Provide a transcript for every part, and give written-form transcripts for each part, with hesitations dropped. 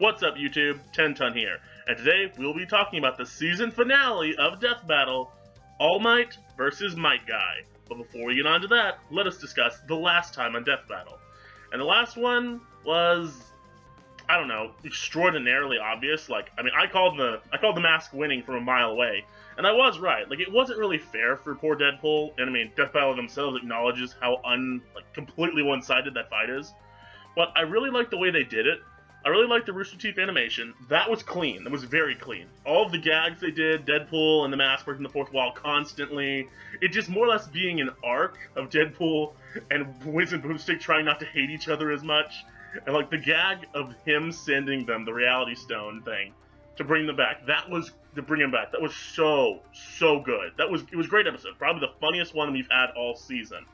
What's up, YouTube? Tenton here, and today we'll be talking about the season finale of Death Battle, All Might vs. Might Guy. But before we get on to that, let us discuss the last time on Death Battle. And the last one was, I don't know, extraordinarily obvious. I called the mask winning from a mile away, and I was right. It wasn't really fair for poor Deadpool, and Death Battle themselves acknowledges how completely one-sided that fight is. But I really like the way they did it. I really liked the Rooster Teeth animation. That was clean. That was very clean. All of the gags they did, Deadpool and the mask breaking the fourth wall constantly, it just more or less being an arc of Deadpool and Wiz and Boomstick trying not to hate each other as much. And the gag of him sending them the Reality Stone thing to bring them back. That was so good. It was a great episode. Probably the funniest one we've had all season.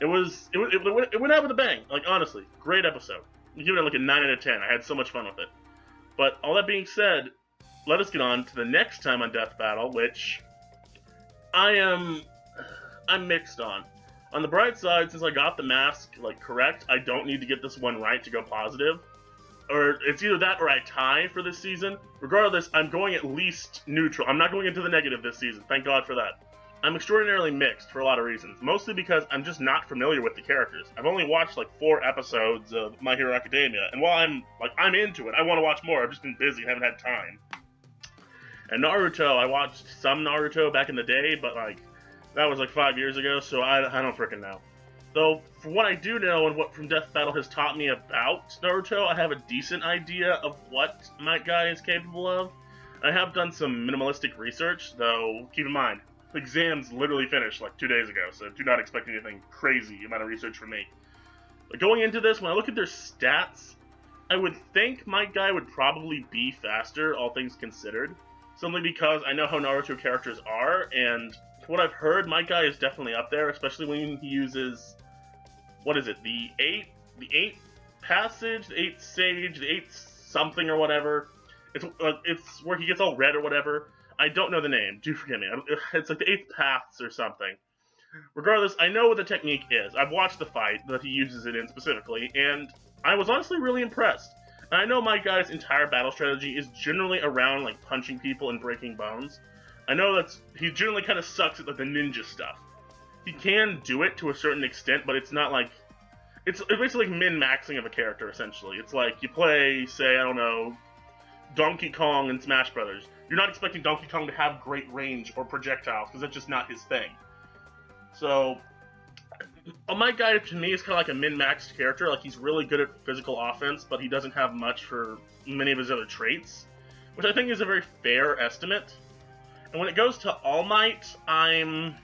It went out with a bang. Honestly, great episode. I give it a 9 out of 10. I had so much fun with it. But all that being said, let us get on to the next time on Death Battle, which I'm mixed on. On the bright side, since I got the mask correct, I don't need to get this one right to go positive. Or it's either that or I tie for this season. Regardless, I'm going at least neutral. I'm not going into the negative this season. Thank God for that. I'm extraordinarily mixed for a lot of reasons. Mostly because I'm just not familiar with the characters. I've only watched 4 episodes of My Hero Academia, and while I'm into it, I want to watch more. I've just been busy and haven't had time. And Naruto, I watched some Naruto back in the day, but that was 5 years ago, so I don't frickin' know. Though, from what I do know and what from Death Battle has taught me about Naruto, I have a decent idea of what Might Guy is capable of. I have done some minimalistic research, though keep in mind, exams literally finished 2 days ago, so do not expect anything crazy amount of research from me. But going into this, when I look at their stats, I would think Might Guy would probably be faster, all things considered. Simply because I know how Naruto characters are, and from what I've heard, Might Guy is definitely up there, especially when he uses, the 8th passage, the 8th sage, the 8th something or whatever. It's where he gets all red or whatever. I don't know the name, do forgive me. It's the 8th paths or something. Regardless, I know what the technique is. I've watched the fight that he uses it in specifically, and I was honestly really impressed. And I know Might Guy's entire battle strategy is generally around punching people and breaking bones. I know he generally kind of sucks at the ninja stuff. He can do it to a certain extent, but it's not it's basically min-maxing of a character, essentially. It's you play, say, I don't know, Donkey Kong in Smash Brothers. You're not expecting Donkey Kong to have great range or projectiles, because that's just not his thing. So, Might Guy to me is kind of a min-maxed character. He's really good at physical offense, but he doesn't have much for many of his other traits, which I think is a very fair estimate. And when it goes to All Might, I am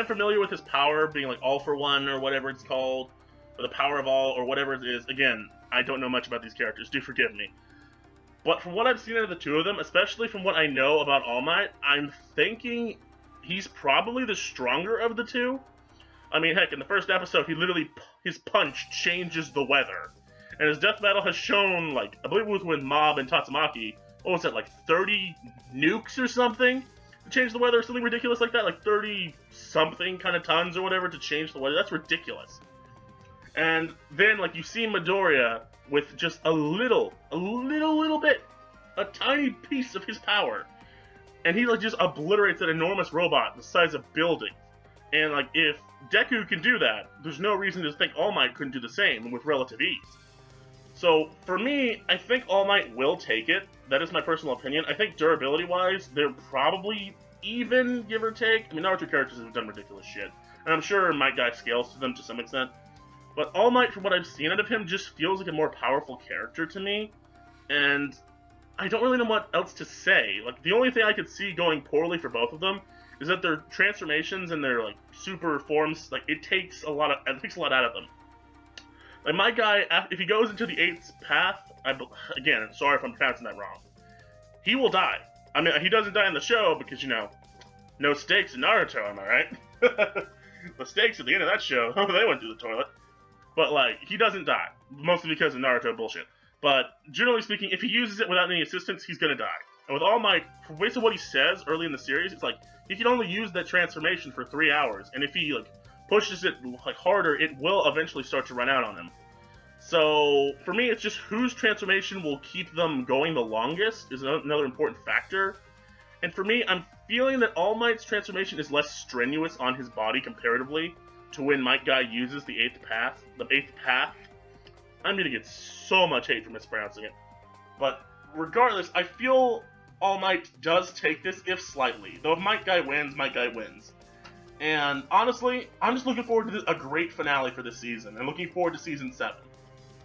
familiar with his power being All for One or whatever it's called, or the Power of All or whatever it is. Again, I don't know much about these characters, do forgive me. But from what I've seen out of the two of them, especially from what I know about All Might, I'm thinking he's probably the stronger of the two. Heck, in the first episode, his punch changes the weather. And his Death Battle has shown, I believe it was with Mob and Tatsumaki, what was that, 30 nukes or something? To change the weather, or something ridiculous like that, 30-something kind of tons or whatever to change the weather. That's ridiculous. And then, you see Midoriya with just a little bit, a tiny piece of his power. And he, just obliterates that enormous robot the size of buildings. And, if Deku can do that, there's no reason to think All Might couldn't do the same with relative ease. So, for me, I think All Might will take it. That is my personal opinion. I think durability-wise, they're probably even, give or take. Naruto characters have done ridiculous shit. And I'm sure Might Guy scales to them to some extent. But All Might, from what I've seen out of him, just feels like a more powerful character to me. And I don't really know what else to say. The only thing I could see going poorly for both of them is that their transformations and their, super forms, it takes a lot out of them. Might Guy, if he goes into the 8th path, again, sorry if I'm pronouncing that wrong, he will die. He doesn't die in the show because, no stakes in Naruto, am I right? The stakes at the end of that show, they went through the toilet. But, he doesn't die. Mostly because of Naruto bullshit. But, generally speaking, if he uses it without any assistance, he's gonna die. And with All Might, based on what he says early in the series, it's he can only use that transformation for 3 hours. And if he, pushes it, harder, it will eventually start to run out on him. So for me, it's just whose transformation will keep them going the longest is another important factor. And for me, I'm feeling that All Might's transformation is less strenuous on his body comparatively to when Might Guy uses the eighth path. The eighth path. I'm gonna get so much hate for mispronouncing it. But regardless, I feel All Might does take this, if slightly. Though if Might Guy wins, Might Guy wins. And honestly, I'm just looking forward to a great finale for this season, and looking forward to Season 7.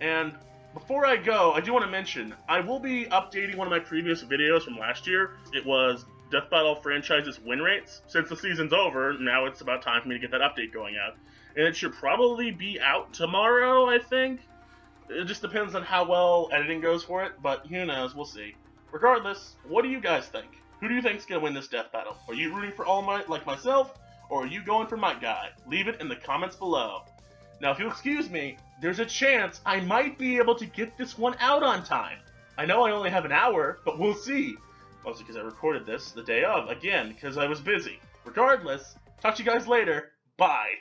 And before I go, I do want to mention, I will be updating one of my previous videos from last year. It was Death Battle franchise's win rates. Since the season's over, now it's about time for me to get that update going out. And it should probably be out tomorrow, I think. It just depends on how well editing goes for it, but who knows, we'll see. Regardless, what do you guys think? Who do you think's gonna win this death battle? Are you rooting for All Might like myself, or are you going for Might Guy? Leave it in the comments below. Now, if you'll excuse me, there's a chance I might be able to get this one out on time. I know I only have an hour, but we'll see. Mostly because I recorded this the day of, again, because I was busy. Regardless, talk to you guys later. Bye.